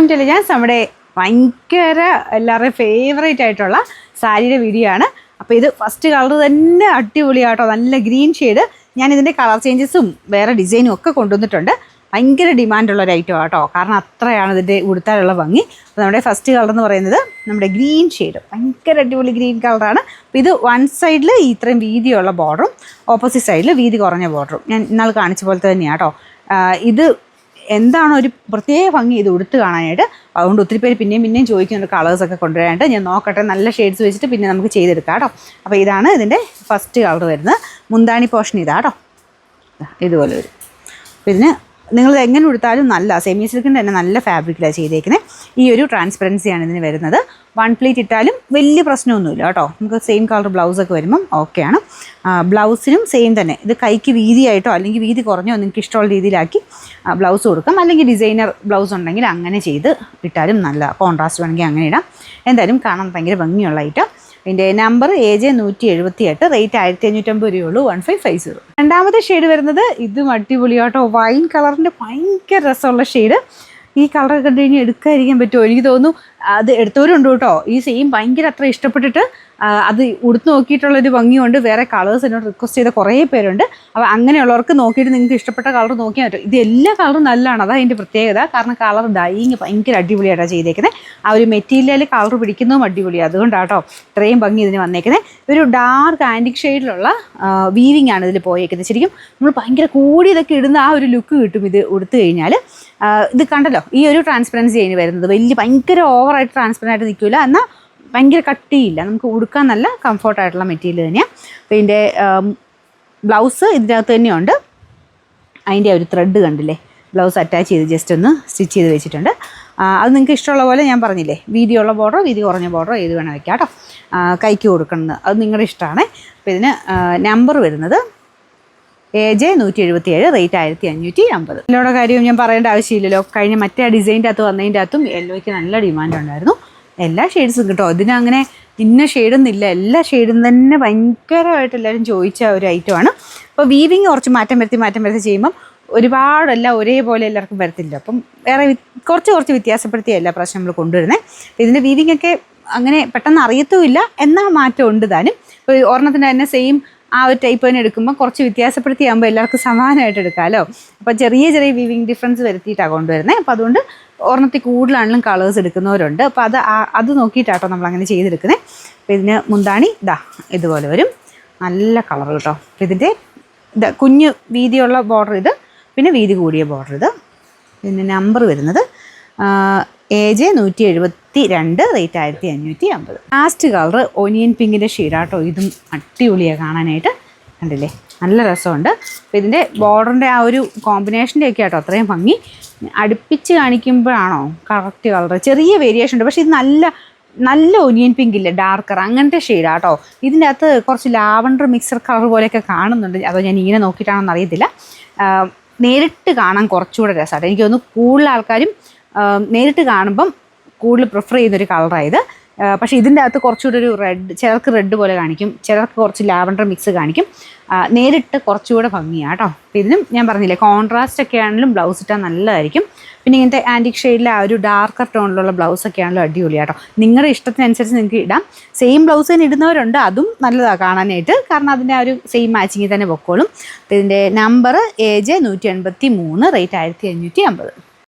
Welcome to elegance. നമ്മുടെ ഭയങ്കര എല്ലാവരുടെയും ഫേവറേറ്റ് ആയിട്ടുള്ള സാരിയുടെ വീഡിയോ ആണ്. അപ്പോൾ ഇത് ഫസ്റ്റ് കളർ തന്നെ അടിപൊളിയാട്ടോ, നല്ല ഗ്രീൻ ഷെയ്ഡ്. ഞാൻ ഇതിൻ്റെ കളർ ചേഞ്ചസും വേറെ ഡിസൈനും ഒക്കെ കൊണ്ടുവന്നിട്ടുണ്ട്. ഭയങ്കര ഡിമാൻഡുള്ള ഒരു ഐറ്റം ആട്ടോ, കാരണം അത്രയാണ് ഇതിൻ്റെ ഉടുത്താലുള്ള ഭംഗി. അപ്പോൾ നമ്മുടെ ഫസ്റ്റ് കളർ എന്ന് പറയുന്നത് നമ്മുടെ ഗ്രീൻ ഷെയ്ഡ്, ഭയങ്കര അടിപൊളി ഗ്രീൻ കളറാണ്. അപ്പോൾ ഇത് വൺ സൈഡിൽ ഇത്രയും വീതിയുള്ള ബോർഡറും ഓപ്പോസിറ്റ് സൈഡിൽ വീതി കുറഞ്ഞ ബോർഡറും ഞാൻ ഇന്നാൾ കാണിച്ച പോലെ തന്നെയാണ് കേട്ടോ. ഇത് എന്താണോ ഒരു പ്രത്യേക ഭംഗി ഇത് ഉടുത്ത് കാണാനായിട്ട്. അതുകൊണ്ട് ഒത്തിരി പേര് പിന്നെയും ചോദിക്കുന്നുണ്ട് കളേഴ്സൊക്കെ കൊണ്ടുവരാനായിട്ട്. ഞാൻ നോക്കട്ടെ, നല്ല ഷെയ്ഡ്സ് വെച്ചിട്ട് പിന്നെ നമുക്ക് ചെയ്തെടുക്കാം കേട്ടോ. അപ്പോൾ ഇതാണ് ഇതിൻ്റെ ഫസ്റ്റ് കളർ വരുന്നത്. മുന്താണി പോർഷൻ ഇതാട്ടോ, ഇതുപോലെ വരും. പിന്നെ നിങ്ങൾ എങ്ങനെ ഉടുത്താലും നല്ല സെമി സിൽക്കിൻ്റെ തന്നെ നല്ല ഫാബ്രിക്കിലാണ് ചെയ്തേക്കുന്നത്. ഈ ഒരു ട്രാൻസ്പെറൻസിയാണ് ഇതിന് വരുന്നത്. വൺ പ്ലീറ്റ് ഇട്ടാലും വലിയ പ്രശ്നമൊന്നുമില്ല കേട്ടോ. നമുക്ക് സെയിം കളർ ബ്ലൗസൊക്കെ വരുമ്പം ഓക്കെയാണ്. ബ്ലൗസിനും സെയിം തന്നെ. ഇത് കൈക്ക് വീതിയായിട്ടോ അല്ലെങ്കിൽ വീതി കുറഞ്ഞോ നിങ്ങൾക്ക് ഇഷ്ടമുള്ള രീതിയിലാക്കി ബ്ലൗസ് കൊടുക്കാം. അല്ലെങ്കിൽ ഡിസൈനർ ബ്ലൗസ് ഉണ്ടെങ്കിൽ അങ്ങനെ ചെയ്ത് ഇട്ടാലും നല്ല കോൺട്രാസ്റ്റ് വേണമെങ്കിൽ അങ്ങനെ ഇടാം. എന്തായാലും കാണാൻ ഭയങ്കര ഭംഗിയുള്ള ഐറ്റം. ഇതിൻ്റെ നമ്പർ AJ 178, റേറ്റ് 1550 രൂപയുള്ളൂ, 1550. രണ്ടാമത്തെ ഷെയ്ഡ് വരുന്നത് ഇതും അടിപൊളിയാട്ടോ, വൈൻ കളറിൻ്റെ ഭയങ്കര രസമുള്ള ഷെയ്ഡ്. ഈ കളർ കണ്ടു കഴിഞ്ഞാൽ എടുക്കാതിരിക്കാൻ പറ്റുമോ? എനിക്ക് തോന്നുന്നു അത് എടുത്തവരുണ്ട് കേട്ടോ. ഈ സെയിം ഭയങ്കര അത്ര ഇഷ്ടപ്പെട്ടിട്ട് അത് ഉടുത്ത് നോക്കിയിട്ടുള്ളൊരു ഭംഗിയുണ്ട്. വേറെ കളേഴ്സ് എന്നോട് റിക്വസ്റ്റ് ചെയ്ത കുറേ പേരുണ്ട്. അപ്പോൾ അങ്ങനെയുള്ളവർക്ക് നോക്കിയിട്ട് നിങ്ങൾക്ക് ഇഷ്ടപ്പെട്ട കളർ നോക്കിയാൽ പറ്റും. ഇത് എല്ലാ കളറും നല്ലതാണ്, അതാണ് അതിൻ്റെ പ്രത്യേകത. കാരണം കളർ ഡൈയിങ് ഭയങ്കര അടിപൊളിയായിട്ടാണ് ചെയ്തേക്കുന്നത്. ആ ഒരു മെറ്റീരിയൽ കളർ പിടിക്കുന്നതും അടിപൊളിയാണ്. അതുകൊണ്ടാട്ടോ ഇത്രയും ഭംഗി ഇതിന് വന്നേക്കുന്നത്. ഒരു ഡാർക്ക് ആൻറ്റിക് ഷെയ്ഡിലുള്ള വീവിങ് ആണ് ഇതിൽ പോയേക്കുന്നത്. ശരിക്കും നമ്മൾ ഭയങ്കര കൂടിയതൊക്കെ ഇടുന്ന ആ ഒരു ലുക്ക് കിട്ടും ഇത് ഉടുത്ത് കഴിഞ്ഞാൽ. ഇത് കണ്ടല്ലോ, ഈ ഒരു ട്രാൻസ്പെറൻസി അതിന് വരുന്നത്. വലിയ ഭയങ്കര ഓവറായിട്ട് ട്രാൻസ്പെറൻ്റ് ആയിട്ട് നിൽക്കില്ല, എന്നാൽ ഭയങ്കര കട്ടിയില്ല. നമുക്ക് ഉടുക്കാൻ നല്ല കംഫർട്ടായിട്ടുള്ള മെറ്റീരിയൽ തന്നെയാണ്. അപ്പോൾ ഇതിൻ്റെ ബ്ലൗസ് ഇതിൻ്റെ അകത്ത് തന്നെയുണ്ട്. അതിൻ്റെ ഒരു ത്രെഡ് കണ്ടില്ലേ, ബ്ലൗസ് അറ്റാച്ച് ചെയ്ത് ജസ്റ്റ് ഒന്ന് സ്റ്റിച്ച് ചെയ്ത് വെച്ചിട്ടുണ്ട്. അത് നിങ്ങൾക്ക് ഇഷ്ടമുള്ള പോലെ ഞാൻ പറഞ്ഞില്ലേ, വീതിയുള്ള ബോർഡറോ വീതി കുറഞ്ഞ ബോർഡറോ ഏത് വേണം വെക്കാം കേട്ടോ. കൈക്ക് കൊടുക്കുന്നത് അത് നിങ്ങളുടെ ഇഷ്ടമാണ്. അപ്പോൾ ഇതിന് നമ്പർ വരുന്നത് AJ 177, റേറ്റ് 1550. യെല്ലോയുടെ കാര്യവും ഞാൻ പറയേണ്ട ആവശ്യമില്ലല്ലോ. കഴിഞ്ഞ മറ്റേ ഡിസൈൻ്റെ അകത്ത് വന്നതിൻ്റെ അകത്തും യെല്ലോയ്ക്ക് നല്ല ഡിമാൻഡ് ഉണ്ടായിരുന്നു. എല്ലാ ഷെയ്ഡ്സും കിട്ടും, ഇതിനങ്ങനെ ഇന്ന ഷെയ്ഡൊന്നുമില്ല. എല്ലാ ഷെയ്ഡും തന്നെ ഭയങ്കരമായിട്ട് എല്ലാവരും ചോദിച്ച ഒരു ഐറ്റമാണ്. അപ്പോൾ വീവിങ് കുറച്ച് മാറ്റം വരുത്തി ചെയ്യുമ്പം ഒരുപാടല്ല ഒരേപോലെ എല്ലാവർക്കും വരത്തില്ല. അപ്പം വേറെ കുറച്ച് വ്യത്യാസപ്പെടുത്തിയ എല്ലാ പ്രാവശ്യം നമ്മൾ കൊണ്ടുവരുന്നത്. ഇതിൻ്റെ വീവിങ് ഒക്കെ അങ്ങനെ പെട്ടെന്ന് അറിയത്തുമില്ല, എന്നാൽ മാറ്റം ഉണ്ട് താനും. ഇപ്പോൾ ഒരെണ്ണത്തിൻ്റെ തന്നെ സെയിം ആ ഒരു ടൈപ്പ് തന്നെ എടുക്കുമ്പോൾ കുറച്ച് വ്യത്യാസപ്പെടുത്തിയാകുമ്പോൾ എല്ലാവർക്കും സമാനമായിട്ട് എടുക്കാമല്ലോ. അപ്പോൾ ചെറിയ വീവിങ് ഡിഫറൻസ് വരുത്തിയിട്ടാണ് കൊണ്ടുവരുന്നത്. അപ്പോൾ അതുകൊണ്ട് ഒരെണ്ണത്തിൽ കൂടുതലാണെങ്കിലും കളേഴ്സ് എടുക്കുന്നവരുണ്ട്. അപ്പോൾ അത് നോക്കിയിട്ടാട്ടോ നമ്മളങ്ങനെ ചെയ്തെടുക്കുന്നത്. അപ്പോൾ ഇതിന് മുന്താണി ഇതുപോലെ വരും, നല്ല കളർ കേട്ടോ. അപ്പോൾ ഇതിൻ്റെ കുഞ്ഞ് വീതിയുള്ള ബോർഡർ ഇത്, പിന്നെ വീതി കൂടിയ ബോർഡർ ഇത്. ഇതിൻ്റെ നമ്പർ വരുന്നത് AJ 172, rate 1550. Last colour onion പിങ്കിൻ്റെ ഷെയ്ഡാട്ടോ. ഇതും അടിപൊളിയാണ് കാണാനായിട്ട്, കണ്ടില്ലേ, നല്ല രസമുണ്ട്. അപ്പോൾ ഇതിൻ്റെ ബോർഡറിൻ്റെ ആ ഒരു കോമ്പിനേഷൻ്റെ ഒക്കെ ആട്ടോ അത്രയും ഭംഗി. അടുപ്പിച്ച് കാണിക്കുമ്പോഴാണോ കറക്റ്റ് കളർ ചെറിയ വേരിയേഷൻ ഉണ്ട്, പക്ഷേ ഇത് നല്ല ഒനിയൻ പിങ്ക് ഇല്ലേ, ഡാർക്കർ അങ്ങനത്തെ ഷെയ്ഡാട്ടോ. ഇതിൻ്റെ അകത്ത് കുറച്ച് ലാവണ്ടർ മിക്സർ കളർ പോലെയൊക്കെ കാണുന്നുണ്ട്. അതോ ഞാൻ ഇങ്ങനെ നോക്കിയിട്ടാണെന്ന് അറിയത്തില്ല. നേരിട്ട് കാണാൻ കുറച്ചുകൂടെ രസമായിട്ട് എനിക്ക് തോന്നുന്നു. കൂടുതൽ ആൾക്കാരും നേരിട്ട് കാണുമ്പം കൂടുതൽ പ്രിഫർ ചെയ്യുന്നൊരു കളറായത്. പക്ഷേ ഇതിൻ്റെ അകത്ത് കുറച്ചുകൂടെ ഒരു റെഡ്, ചിലർക്ക് റെഡ് പോലെ കാണിക്കും, ചിലർക്ക് കുറച്ച് ലാവണ്ടർ മിക്സ് കാണിക്കും. നേരിട്ട് കുറച്ചുകൂടെ ഭംഗിയാണ് കേട്ടോ. അപ്പോൾ ഇതിനും ഞാൻ പറഞ്ഞില്ലേ, കോൺട്രാസ്റ്റ് ഒക്കെ ആണെങ്കിലും ബ്ലൗസ് ഇട്ടാൽ നല്ലതായിരിക്കും. പിന്നെ ഇങ്ങനത്തെ ആൻറ്റിക് ഷെയ്ഡിലെ ആ ഒരു ഡാർക്കർ ടോണിലുള്ള ബ്ലൗസൊക്കെ ആണെങ്കിലും അടിപൊളിയാട്ടോ. നിങ്ങളുടെ ഇഷ്ടത്തിനനുസരിച്ച് നിങ്ങൾക്ക് ഇടാം. സെയിം ബ്ലൗസ് തന്നെ ഇടുന്നവരുണ്ട്, അതും നല്ലതാണ് കാണാനായിട്ട്, കാരണം അതിൻ്റെ ആ ഒരു സെയിം മാച്ചിങ്ങിൽ തന്നെ പൊക്കോളും. അപ്പോൾ ഇതിൻ്റെ നമ്പർ AJ 183, റേറ്റ് 1550.